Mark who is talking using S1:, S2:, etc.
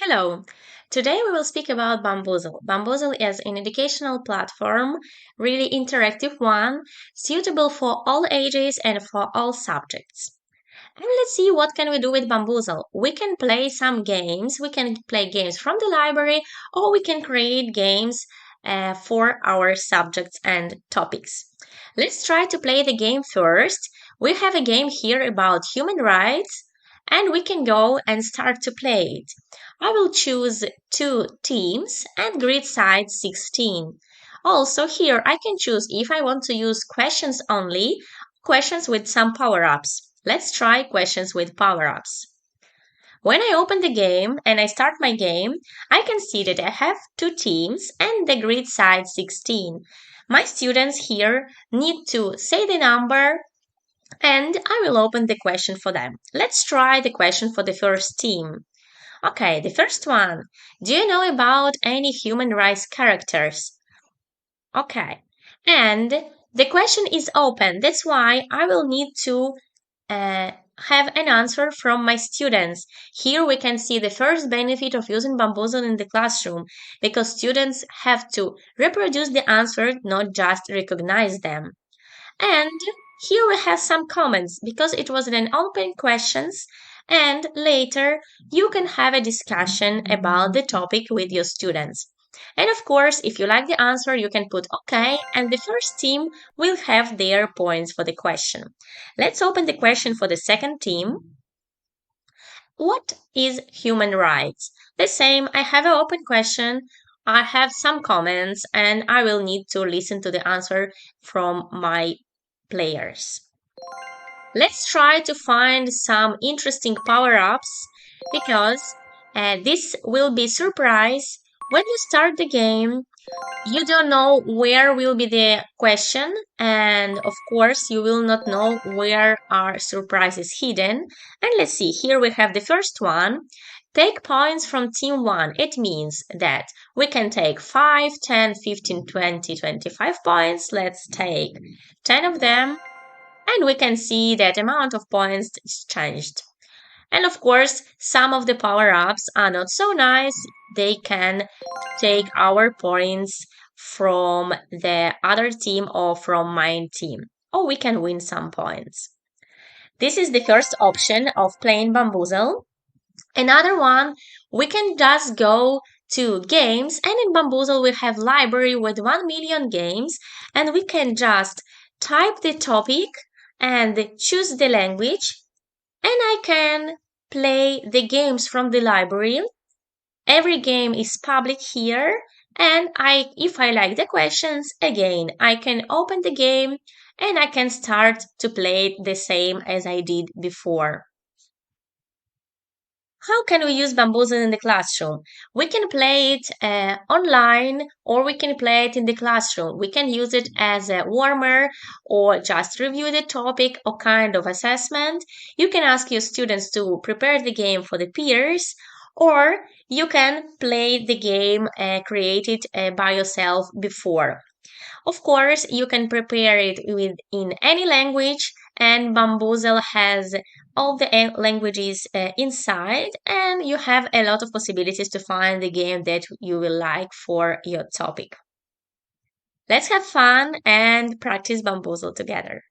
S1: Hello. Today we will speak about Baamboozle. Baamboozle is an educational platform, really interactive one, suitable for all ages and for all subjects. And let's see what can we do with Baamboozle. We can play some games. We can play games from the library, or we can create games for our subjects and topics. Let's try to play the game first. We have a game here about human rights, and we can go and start to play it. I will choose two teams and grid size 16. Also, here I can choose if I want to use questions only, questions with some power-ups. Let's try questions with power-ups. When I open the game and I start my game, I can see that I have two teams and the grid size 16. My students here need to say the number and I will open the question for them. Let's try the question for the first team. Okay, the first one. Do you know about any human rights characters? Okay. And the question is open. That's why I will need to have an answer from my students. Here we can see the first benefit of using Baamboozle in the classroom because students have to reproduce the answer, not just recognize them. And here we have some comments because it was an open questions and later you can have a discussion about the topic with your students. And of course, if you like the answer, you can put OK and the first team will have their points for the question. Let's open the question for the second team. What is human rights? The same, I have an open question. I have some comments and I will need to listen to the answer from my players. Let's try to find some interesting power-ups because this will be surprise. When you start the game, you don't know where will be the question and of course you will not know where are surprises hidden. And let's see, here we have the first one. Take points from team 1. It means that we can take 5, 10, 15, 20, 25 points. Let's take 10 of them and we can see that amount of points is changed. And of course, some of the power-ups are not so nice. They can take our points from the other team or from my team. Or we can win some points. This is the first option of playing Baamboozle. Another one, we can just go to games and in Baamboozle we have library with 1 million games and we can just type the topic and choose the language and I can play the games from the library. Every game is public here and if I like the questions, again, I can open the game and I can start to play it the same as I did before. How can we use Baamboozle in the classroom? We can play it online or we can play it in the classroom. We can use it as a warmer or just review the topic or kind of assessment. You can ask your students to prepare the game for the peers or you can play the game created by yourself before. Of course, you can prepare it in any language, and Baamboozle has all the languages inside, and you have a lot of possibilities to find the game that you will like for your topic. Let's have fun and practice Baamboozle together.